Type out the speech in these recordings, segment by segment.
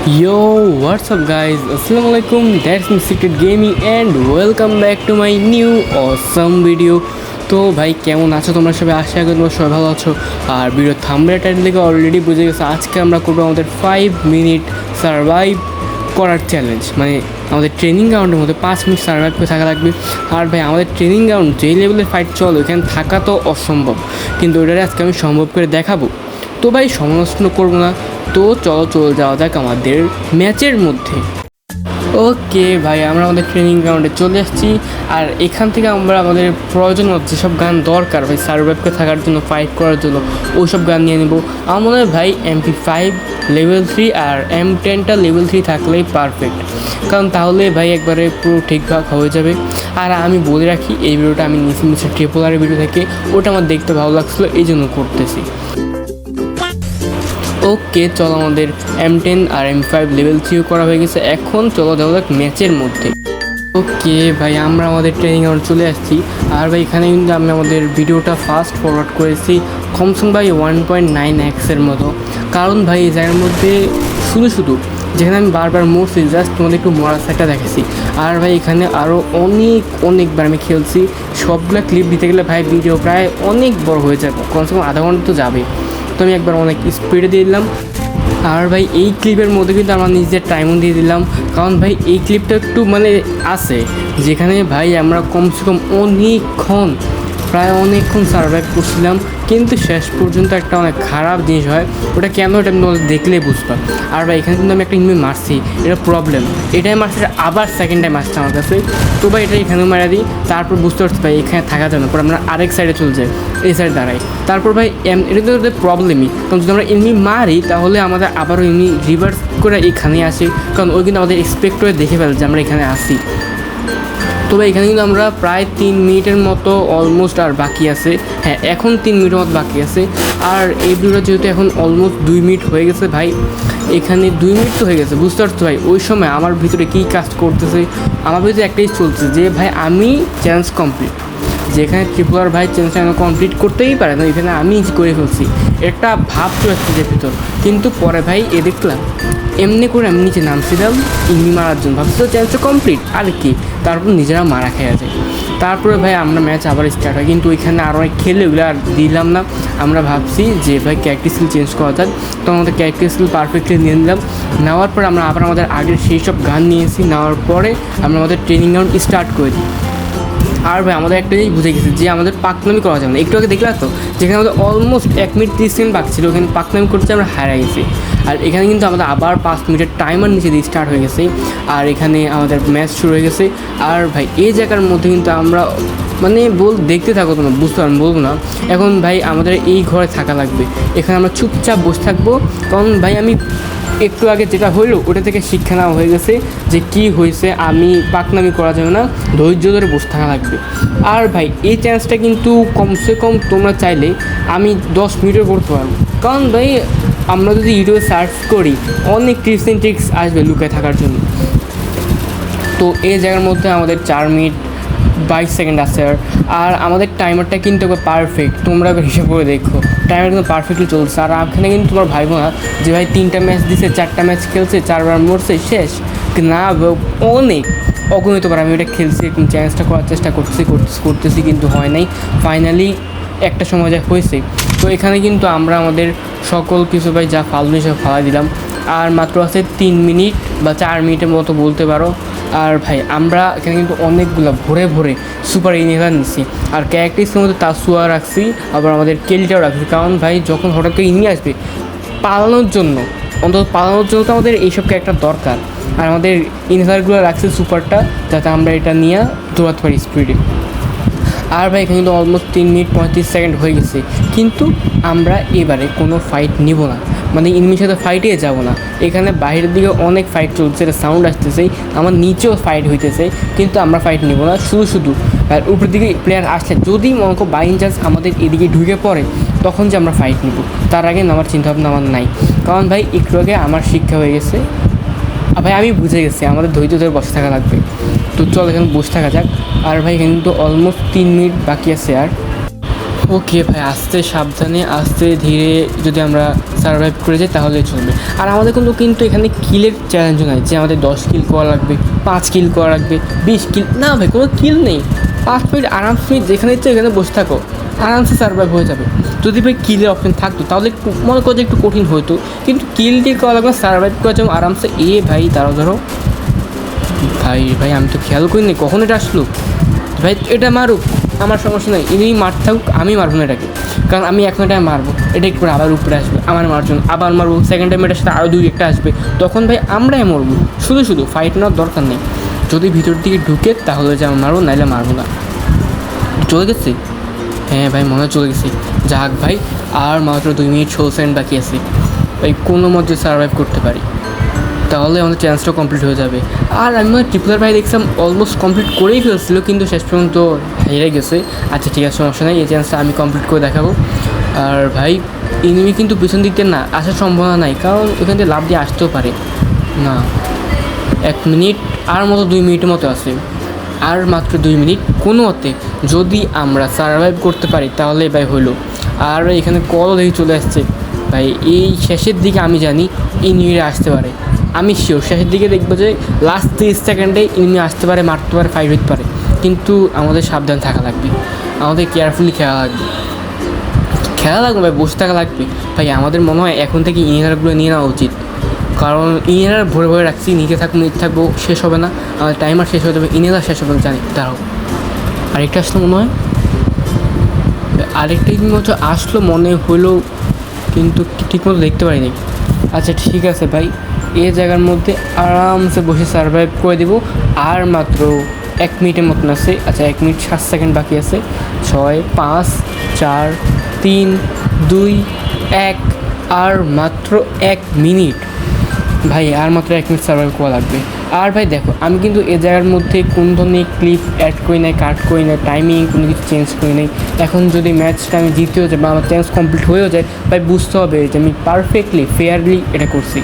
Yo, what's up guys? Assalamualaikum. That's me Secret Gaming and welcome back to my new awesome video. তো ভাই কেমন আছো তোমরা সবাই? আশা করি তোমরা সবাই ভালো আছো। আর ভিডিও থাম্বনেল টাইটেল থেকে অলরেডি বুঝে গেছো আজকে আমরা করবো আমাদের 5 মিনিট সার্ভাইভ করার চ্যালেঞ্জ। মানে আমাদের ট্রেনিং গ্রাউন্ডের মধ্যে 5 মিনিট সার্ভাইভ করে থাকা লাগবে। আর ভাই আমাদের ট্রেনিং গ্রাউন্ড যেই লেভেলের ফাইট চলে ওখানে থাকা তো অসম্ভব, কিন্তু ওইটারে আজকে আমি সম্ভব করে দেখাবো। তো ভাই সময় নষ্ট করবো না, তো চলে যাওয়া যাক আমাদের ম্যাচের মধ্যে। ওকে ভাই, আমরা আমাদের ট্রেনিং গ্রাউন্ডে চলে আসছি। আর এখান থেকে আমরা আমাদের প্রয়োজন যেসব গান দরকার ভাই সার্ভাইভ করে থাকার জন্য, ফাইট করার জন্য, ওই সব গান নিয়ে নেবো। আমার মনে হয় ভাই MP5 লেভেল 3 আর M10টা লেভেল 3 থাকলেই পারফেক্ট, কারণ তাহলে ভাই একবারে পুরো ঠিকঠাক হয়ে যাবে। আর আমি বলে রাখি, এই ভিডিওটা আমি নিয়েছি মিস্টার ট্রিপলারের ভিডিও থেকে, ওটা আমার দেখতে ভালো লাগছিলো এই জন্য করতেছি। ওকে চলো, আমাদের M10 আর M5 লেভেল 3 করা হয়ে গেছে। এখন চলো যাওয়া যাক ম্যাচের মধ্যে। ওকে ভাই, আমরা আমাদের ট্রেনিং গ্রাউন্ড চলে আসছি। আর ভাই এখানে কিন্তু আমি আমাদের ভিডিওটা ফাস্ট ফরওয়ার্ড করেছি কমসম ভাই 1.9x মতো, কারণ ভাই এই জায়গার মধ্যে শুধু যেখানে আমি বারবার মরছি, জাস্ট তোমাদের একটু মরার সাইডটা দেখেছি। আর ভাই এখানে আরও অনেকবার আমি খেলছি। সবগুলো ক্লিপ দিতে গেলে ভাই ভিডিও প্রায় অনেক বড় হয়ে যাবে, কমসে কম আধা ঘন্টা তো যাবে। তো আমি একবার অনেক স্পিডে দিয়ে দিলাম। আর ভাই এই ক্লিপের মধ্যে কিন্তু আমার নিজের টাইমও দিয়ে দিলাম, কারণ ভাই এই ক্লিপটা একটু আছে যেখানে ভাই আমরা কমসে কম অনেকক্ষণ সার্ভাইভ করছিলাম, কিন্তু শেষ পর্যন্ত একটা অনেক খারাপ জিনিস হয়। ওটা কেন, এটা আমি দেখলে বুঝতাম। আর ভাই এখানে কিন্তু আমি একটা ইনমি মারছি, এটা প্রবলেম। এটাই মারছি, আবার সেকেন্ড টাইম আসছে আমার কাছে। তো ভাই এটা এখানেও মারা দিই, তারপর বুঝতে পারছি ভাই এখানে থাকা যাবে না, পরে আমরা আরেক সাইডে চলে যাই, এই সাইড দাঁড়াই। তারপর ভাই এটা তো ওদের প্রবলেমই, কারণ যদি আমরা এমনি মারি তাহলে আমাদের আবারও এমনি রিভার্স করে এখানে আসে, কারণ ওই কিন্তু আমাদের এক্সপেক্ট করে দেখে ফেলে যে আমরা এখানে আসি। তো ভাই এখানে কিন্তু আমরা প্রায় 3 মিনিটের মতো অলমোস্ট আর বাকি আছে। হ্যাঁ, এখন 3 মিনিটের মতো বাকি আছে। আর এই ভিডিওটা যেহেতু এখন অলমোস্ট 2 মিনিট হয়ে গেছে ভাই, এখানে 2 মিনিট তো হয়ে গেছে, বুঝতে পারছো ভাই ওই সময় আমার ভিতরে কী কাজ করতেছে। আমার ভিতরে একটাই চলছে যে ভাই আমি চ্যালেঞ্জ কমপ্লিট, যেখানে ট্রিপলার ভাই চ্যালেঞ্জটা কমপ্লিট করতেই পারে না, এখানে আমি করে ফেলছি, একটা ভাব চলে আসছে যে ভিতর। কিন্তু পরে ভাই দেখলাম এমনি করে আমি নিচে নামছিলাম ইংলি মারার জন্য, ভাবছি তো চ্যালেঞ্জটা কমপ্লিট আর কি, তারপর নিজেরা মারা খেয়ে যায়। তারপরে ভাই আমরা ম্যাচ আবার স্টার্ট হয়, কিন্তু ওইখানে আরও অনেক খেলে ওগুলো আর দিলাম না। আমরা ভাবছি যে ভাই ক্যারেক্টার স্কিল চেঞ্জ করা যাক, তো আমাদের ক্যারেক্টার স্কিল পারফেক্টলি নিয়ে নিলাম। নেওয়ার পরে আমরা আবার আমাদের আগের সেই সব গান নিয়েছি, নেওয়ার পরে আমরা আমাদের ট্রেনিং গ্রাউন্ড স্টার্ট করে দিই। আর ভাই আমাদের একটা জিনিস বুঝে গেছে যে আমাদের পাকনামি করা যাবে না। একটু আগে দেখলাম তো, যেখানে আমাদের অলমোস্ট 1 মিনিট 30 সেকেন্ড বাকি ছিল, ওখানে পাকনামি করতে আমরা হারিয়ে গেছি। আর এখানে কিন্তু আমাদের আবার 5 মিনিটের টাইমার নিচে দিয়ে স্টার্ট হয়ে গেছে, আর এখানে আমাদের ম্যাচ শুরু হয়ে গেছে। আর ভাই এই জায়গার মধ্যে কিন্তু আমরা দেখতে থাকো, তোমরা বুঝতে পারবেন, বলবো না। এখন ভাই আমাদের এই ঘরে থাকা লাগবে, এখানে আমরা চুপচাপ বসে থাকবো, কারণ ভাই আমি একটু আগে যেটা হইলো ওটা থেকে শিক্ষা নেওয়া হয়ে গেছে যে কি হয়েছে, আমি পাকনামি করা যাবে না, ধৈর্য ধরে বসে থাকা লাগবে। আর ভাই এই চ্যালেঞ্জটা কিন্তু কমসে কম তোমরা চাইলে আমি 10 মিনিটও করতে পারবো, কারণ ভাই আমরা যদি ইউটিউবে সার্চ করি অনেক টিপস অ্যান্ড ট্রিক্স আসবে লুকায় থাকার জন্য। তো এই জায়গার মধ্যে আমাদের 4 মিনিট 22 সেকেন্ড আছে। আর আমাদের টাইমারটা কিন্তু একবার পারফেক্ট, তোমরা একবার হিসাব করে দেখো, টাইমার কিন্তু পারফেক্টলি চলছে। আর এখানে কিন্তু তোমার ভাইবো না যে ভাই 3টা ম্যাচ দিছে, 4টা ম্যাচ খেলছে, 4বার মরছে শেষ না, অনেক অগণিতবার আমি এটা খেলছি, একটু চ্যালেঞ্জটা করার চেষ্টা করতেছি কিন্তু হয় নাই। ফাইনালি একটা সময় যা হয়েছে। তো এখানে কিন্তু আমরা আমাদের সকল কিছু ভাই যা ফালতু সব ফালাই দিলাম। আর মাত্র আছে 3 মিনিট বা 4 মিনিটের মতো বলতে পারো। আর ভাই আমরা এখানে কিন্তু অনেকগুলো ভরে সুপার ইনহেলার নিচ্ছি, আর ক্যারেক্টারিস্টের মধ্যে তাসুয়া রাখছি, আবার আমাদের কেলিটাও রাখছি, কারণ ভাই যখন হঠাৎ করে ইনি আসবে পালানোর জন্য তো আমাদের এইসব ক্যারেক্টার দরকার। আর আমাদের ইনহেলারগুলো রাখছি সুপারটা, যাতে আমরা এটা নিয়ে দৌড়াতে পারি স্পিডে। আর ভাই এখানে কিন্তু অলমোস্ট 3 মিনিট 35 সেকেন্ড হয়ে গেছে, কিন্তু আমরা এবারে কোনো ফাইট নিব না, এনিমির সাথে ফাইটে যাব না। এখানে বাইরের দিকে অনেক ফাইট চলছে, এটা সাউন্ড আসতেছে, আমার নিচেও ফাইট হইতেছে, কিন্তু আমরা ফাইট নিব না। শুধু আর উপরের দিকে প্লেয়ার আসলে যদি মনে করো বাই চান্স আমাদের এদিকে ঢুকে পড়ে, তখন যে আমরা ফাইট নিব, তার আগে আমার চিন্তাভাবনা আমার নাই। কারণ ভাই একটু আগে আমার শিক্ষা হয়ে গেছে, ভাই আমি বুঝে গেছি আমাদের ধৈর্য ধরে বসে থাকা লাগবে। তো চল এখানে বসে থাকা যাক। আর ভাই এখানে কিন্তু অলমোস্ট 3 মিনিট বাকি আছে। আর ওকে ভাই, আস্তে সাবধানে আস্তে ধীরে যদি আমরা সার্ভাইভ করে যাই তাহলে চলবে। আর আমাদের কিন্তু এখানে কিলের চ্যালেঞ্জও নাই যে আমাদের 10 কিল করা লাগবে, 5 কিল করা লাগবে, 20 কিল, না ভাই, কোনো কিল নেই। 5 মিনিট আরামসে যেখানে ইচ্ছে এখানে বসে থাকো, আরামসে সার্ভাইভ হয়ে যাবে। যদি ভাই কিলের অপশন থাকতো তাহলে একটু মনে করো যে একটু কঠিন হতো, কিন্তু কিল দিয়ে করা লাগবে, সার্ভাইভ করা যাবে আরামসে। ভাই ধরো ভাই আমি তো খেয়াল করিনি কখন এটা আসলো। ভাই এটা মারুক, আমার সমস্যা নেই, ইনি মারতে থাকুক, আমি মারবো না এটাকে, কারণ আমি এখন এটা মারবো, এটা একটু আবার উপরে আসবে আমার মারার জন্য, আবার মারবো, সেকেন্ড টাইম এটার সাথে আরও 2-1টা আসবে, তখন ভাই আমরাই মরবো। শুধু ফাইট নেওয়ার দরকার নেই, যদি ভিতর দিকে ঢুকে তাহলে যে মারবো, নাইলে মারবো না। চলে গেছে, হ্যাঁ ভাই মনে হয় চলে গেছে। যাক ভাই, আর মাত্র 2 মিনিট 16 সেকেন্ড বাকি আছে ভাই, কোনো মধ্যে সার্ভাইভ করতে পারি তাহলে আমাদের চ্যান্সটা কমপ্লিট হয়ে যাবে। আর আমি ট্রিপলার ভাই দেখছিলাম অলমোস্ট কমপ্লিট করেই ফেলছিল, কিন্তু শেষ পর্যন্ত হেরে গেছে। আচ্ছা ঠিক আছে, সমস্যা নেই, এই চ্যান্সটা আমি কমপ্লিট করে দেখাবো। আর ভাই এনিমি কিন্তু পিছন দিক দিয়ে না আসার সম্ভাবনা নাই, কারণ এখান থেকে লাভ দিয়ে আসতেও পারে না। 1 মিনিট আর মতো 2 মিনিটের মতো আছে, আর মাত্র 2 মিনিট, কোনো মতে যদি আমরা সার্ভাইভ করতে পারি তাহলে ভাই হলো। আর এখানে কলও দেখি চলে আসছে ভাই, এই শেষের দিকে আমি জানি এনিমিরা আসতে পারে, আমি শিওর শেষের দিকে দেখবো যে লাস্ট 30 সেকেন্ডে এনিমি আসতে পারে, মারতে পারে, ফাইট হতে পারে, কিন্তু আমাদের সাবধান থাকা লাগবে, আমাদের কেয়ারফুলি খেলা লাগবে ভাই, বসে থাকা লাগবে ভাই। আমাদের মনে হয় এখন থেকে ইনহেলারগুলো নিয়ে নেওয়া উচিত, কারণ ইনহেলার ভরে রাখছি, নিচে থাকবো, শেষ হবে না, আমাদের টাইমার শেষ হয়ে যাবে, ইনহেলার শেষ হবে জানি। দাঁড়াও, আরেকটা আসলো মনে হয়, আরেকটা মতো আসলো মনে হলো, কিন্তু ঠিকমতো দেখতে পারিনি। আচ্ছা ঠিক আছে ভাই, এই জায়গার মধ্যে আরামসে বসে সার্ভাইভ করে দেবো। আর মাত্র 1 মিনিটের মতন আছে। আচ্ছা 1 মিনিট 7 সেকেন্ড বাকি আছে। 6, 5, 4, 3, 2, 1, আর মাত্র 1 মিনিট ভাই, আর মাত্র 1 মিনিট সার্ভাইভ করা লাগবে। আর ভাই দেখো, আমি কিন্তু এ জায়গার মধ্যে কোন ধরনের ক্লিপ অ্যাড করি নাই, কাট করি নাই, টাইমিং কোনো কিছু চেঞ্জ করি নাই। এখন যদি ম্যাচটা আমি জিতেও যাই বা আমার চ্যান্স কমপ্লিট হয়েও যায়, ভাই বুঝতে হবে যে আমি পারফেক্টলি ফেয়ারলি এটা করছি।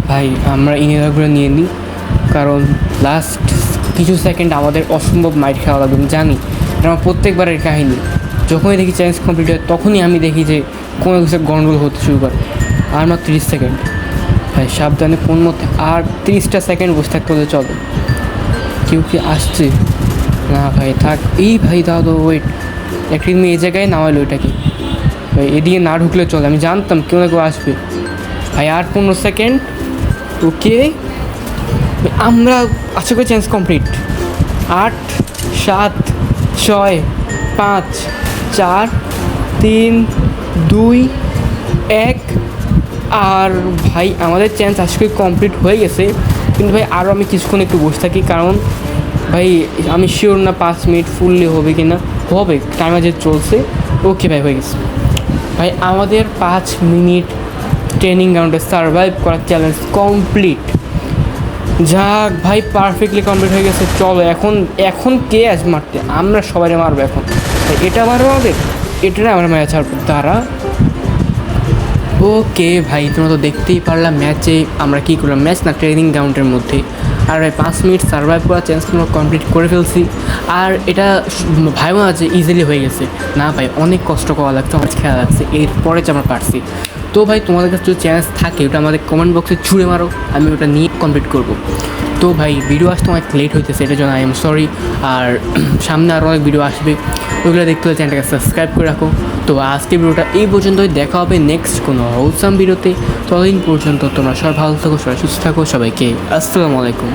ভাই আমরা ইনহেলারগুলো নিয়ে নিই, কারণ লাস্ট কিছু সেকেন্ড আমাদের অসম্ভব মাইট খাওয়া লাগবে, আমি জানি এটা আমার প্রত্যেকবারের কাহিনী। যখনই দেখি চ্যান্স কমপ্লিট হয় তখনই আমি দেখি যে কোনো কিছু গন্ডগোল হতে শুরু করে। আর মাত্র 30 সেকেন্ড ভাই, সাবধানে কোন মধ্যে আর 30টা সেকেন্ড বসে থাকতে হলে চলে। কেউ কি আসছে না ভাই, থাক। ভাই দাদা ওয়েট, একটা এই জায়গায় নামাইলো এটাকে ভাই, এদিকে না ঢুকলে চলে, আমি জানতাম কেউ না কেউ আসবে ভাই। আর 15 সেকেন্ড, ওকে আমরা আশা করি চ্যান্স কমপ্লিট। 8, 7, 6, 5, 4, 3, 2, 1, আর ভাই আমাদের চ্যান্স আজকে কমপ্লিট হয়ে গেছে। কিন্তু ভাই আরও আমি কিছুক্ষণ একটু বসে থাকি, কারণ ভাই আমি শিওর না 5 মিনিট ফুললি হবে কি না, হবে, টাইমার যে চলছে। ওকে ভাই হয়ে গেছে ভাই, আমাদের 5 মিনিট ট্রেনিং গ্রাউন্ডে সার্ভাইভ করার চ্যালেঞ্জ কমপ্লিট। যাক ভাই, পারফেক্টলি কমপ্লিট হয়ে গেছে। চলো এখন কে আস মারতে, আমরা সবাই মারবো এখন। এটা মারবো আমাদের, এটা আমরা ম্যাচ ছাড়বো তারা। ওকে ভাই, তোমরা তো দেখতেই পারলাম ম্যাচে আমরা কী করলাম, ম্যাচ না ট্রেনিং গ্রাউন্ডের মধ্যে। আর ভাই 5 মিনিট সার্ভাইভ করার চ্যান্স আমরা কমপ্লিট করে ফেলছি। আর এটা ভাই মনে আছে ইজিলি হয়ে গেছে, না ভাই অনেক কষ্ট করা লাগছে, আমার খেলা লাগছে, এরপরে যে আমরা পারছি। তো ভাই তোমাদের কাছে যদি চ্যালেঞ্জ থাকে ওটা আমাদের কমেন্ট বক্সে ছুঁড়ে মারো, আমি ওটা নিয়ে কমপ্লিট করবো। তো ভাই ভিডিও আসতে অনেক লেট হইতেছে, এটার জন্য আই এম সরি। আর সামনে আরও অনেক ভিডিও আসবে, ওইগুলো দেখতে হলে চ্যানেলটাকে সাবস্ক্রাইব করে রাখো। তো আজকে ভিডিওটা এই পর্যন্তই, দেখা হবে নেক্সট কোনো হোলসাম ভিডিওতে। ততদিন পর্যন্ত তোমরা সবাই ভালো থাকো, সবাই সুস্থ থাকো, সবাইকে আসসালামু আলাইকুম।